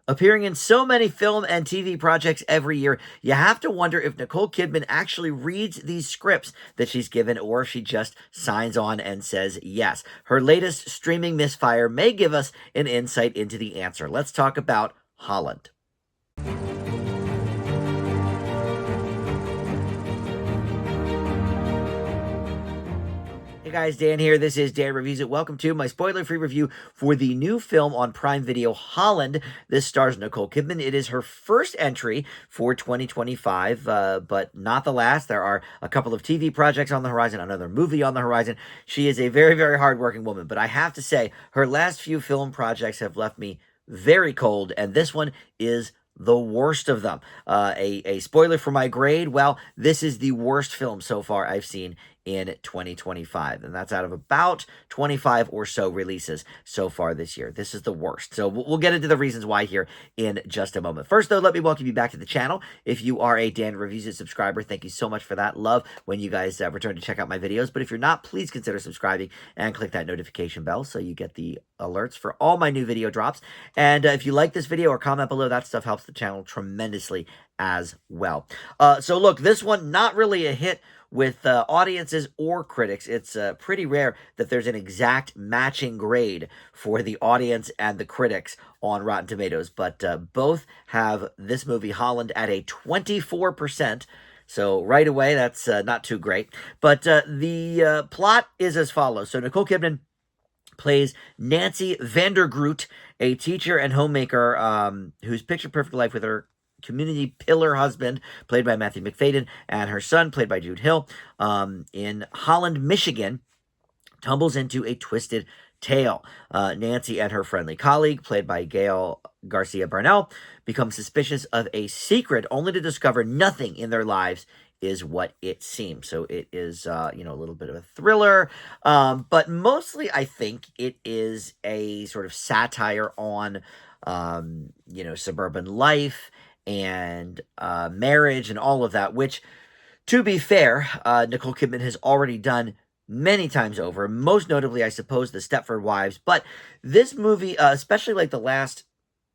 Appearing in so many film and TV projects every year, you have to wonder if Nicole Kidman actually reads these scripts that she's given or if she just signs on and says yes. Her latest streaming misfire may give us an insight into the answer. Let's talk about Holland. Hey guys, Dan here. This is Dan Reviews It. Welcome to my spoiler-free review for the new film on Prime Video, Holland. This stars Nicole Kidman. It is her first entry for 2025, but not the last. There are a couple of TV projects on the horizon, another movie on the horizon. She is a very, very hardworking woman, but I have to say, her last few film projects have left me very cold, and this one is the worst of them. A spoiler for my grade. Well, this is the worst film so far I've seen in 2025, and that's out of about 25 or so releases so far this year. This is the worst. So we'll get into the reasons why here in just a moment. First, though, let me welcome you back to the channel. If you are a Dan Reviews It subscriber, thank you so much for that. Love when you guys return to check out my videos. But if you're not, please consider subscribing and click that notification bell so you get the alerts for all my new video drops. And if you like this video or comment below, that stuff helps the channel tremendously as well. So look, this one, not really a hit with audiences or critics. It's pretty rare that there's an exact matching grade for the audience and the critics on Rotten Tomatoes, but both have this movie, Holland, at a 24%. So right away, that's not too great. But the plot is as follows. So Nicole Kidman plays Nancy Vandergroot, a teacher and homemaker whose picture-perfect life with her community pillar husband, played by Matthew Macfadyen, and her son, played by Jude Hill, in Holland, Michigan, tumbles into a twisted tale. Nancy and her friendly colleague, played by Gail Garcia Bernal, become suspicious of a secret, only to discover nothing in their lives is what it seems. So it is, a little bit of a thriller, but mostly I think it is a sort of satire on, suburban life and marriage and all of that, which, to be fair, Nicole Kidman has already done many times over, most notably, I suppose, The Stepford Wives. But this movie, especially like the last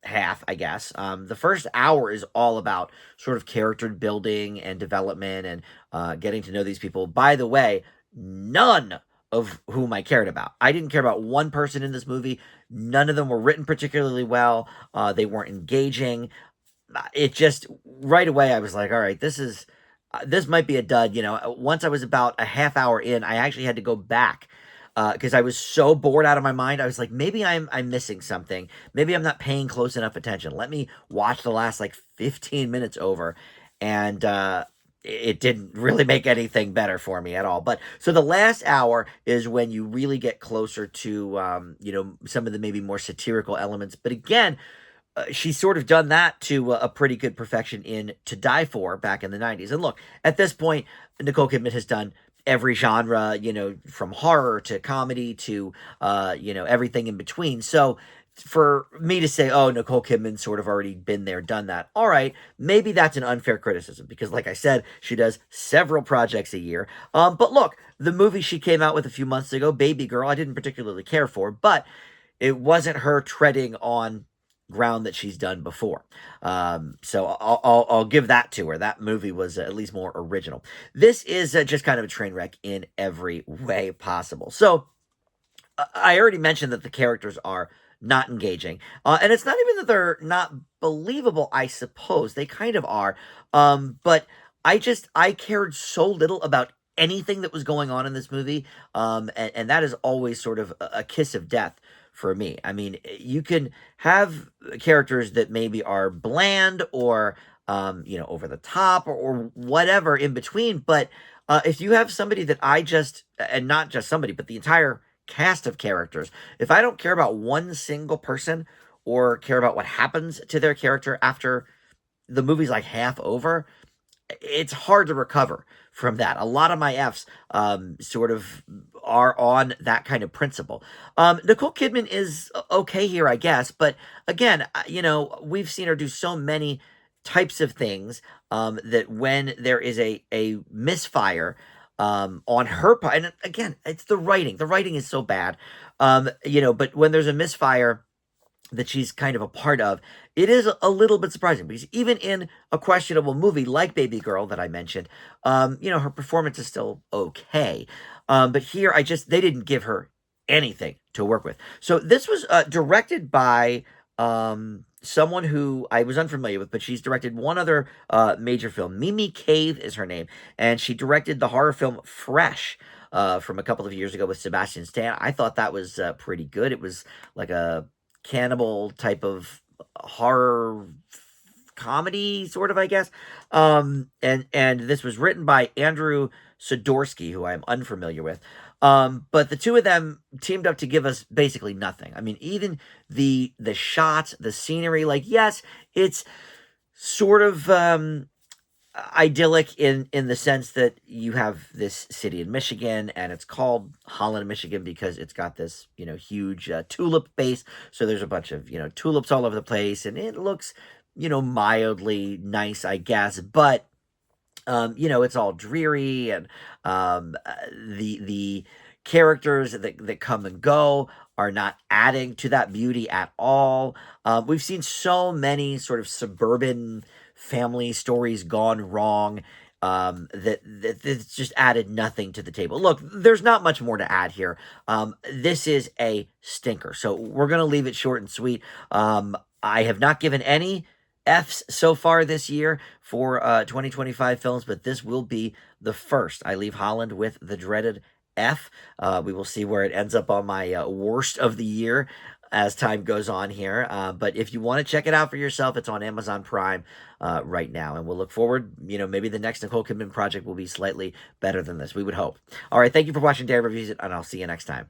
half, I guess, the first hour is all about sort of character building and development and getting to know these people. By the way, none of whom I cared about. I didn't care about one person in this movie. None of them were written particularly well. They weren't engaging. It just, right away, I was like, all right, this might be a dud. Once I was about a half hour in, I actually had to go back because I was so bored out of my mind. I was like, maybe I'm missing something. Maybe I'm not paying close enough attention. Let me watch the last like 15 minutes over. And it didn't really make anything better for me at all. But so the last hour is when you really get closer to, some of the maybe more satirical elements. But again, she's sort of done that to a pretty good perfection in To Die For back in the 90s. And look, at this point, Nicole Kidman has done every genre, from horror to comedy to, everything in between. So for me to say, oh, Nicole Kidman's sort of already been there, done that. All right, maybe that's an unfair criticism because, like I said, she does several projects a year. But look, the movie she came out with a few months ago, Baby Girl, I didn't particularly care for, but it wasn't her treading on ground that she's done before. So I'll give that to her. That movie was at least more original. This is just kind of a train wreck in every way possible. So I already mentioned that the characters are not engaging. And it's not even that they're not believable, I suppose. They kind of are. But I cared so little about anything that was going on in this movie. And that is always sort of a kiss of death for me. I mean, you can have characters that maybe are bland or, over the top or whatever in between. But if you have somebody that and not just somebody, but the entire cast of characters, if I don't care about one single person or care about what happens to their character after the movie's like half over, it's hard to recover from that. A lot of my Fs sort of are on that kind of principle. Nicole Kidman is okay here, I guess, but again, we've seen her do so many types of things that when there is a misfire on her part, and again, it's the writing. The writing is so bad, but when there's a misfire, that she's kind of a part of, it is a little bit surprising because even in a questionable movie like Baby Girl that I mentioned, her performance is still okay. But here, they didn't give her anything to work with. So this was directed by someone who I was unfamiliar with, but she's directed one other major film. Mimi Cave is her name, and she directed the horror film Fresh. From a couple of years ago with Sebastian Stan. I thought that was pretty good. It was like a cannibal type of horror comedy, sort of, I guess. And this was written by Andrew Sidorsky, who I am unfamiliar with. But the two of them teamed up to give us basically nothing. I mean, even the shots, the scenery, like, yes, it's sort of idyllic in the sense that you have this city in Michigan, and it's called Holland, Michigan, because it's got this huge tulip base. So there's a bunch of tulips all over the place, and it looks mildly nice, I guess. But it's all dreary, and the characters that come and go are not adding to that beauty at all. We've seen so many sort of suburban family stories gone wrong, that it's just added nothing to the table. Look, there's not much more to add here. This is a stinker, so we're gonna leave it short and sweet. I have not given any F's so far this year for 2025 films, but this will be the first. I leave Holland with the dreaded F. We will see where it ends up on my worst of the year as time goes on here. But if you want to check it out for yourself, it's on Amazon Prime right now. And we'll look forward, maybe the next Nicole Kidman project will be slightly better than this. We would hope. All right, thank you for watching Dare Reviews, and I'll see you next time.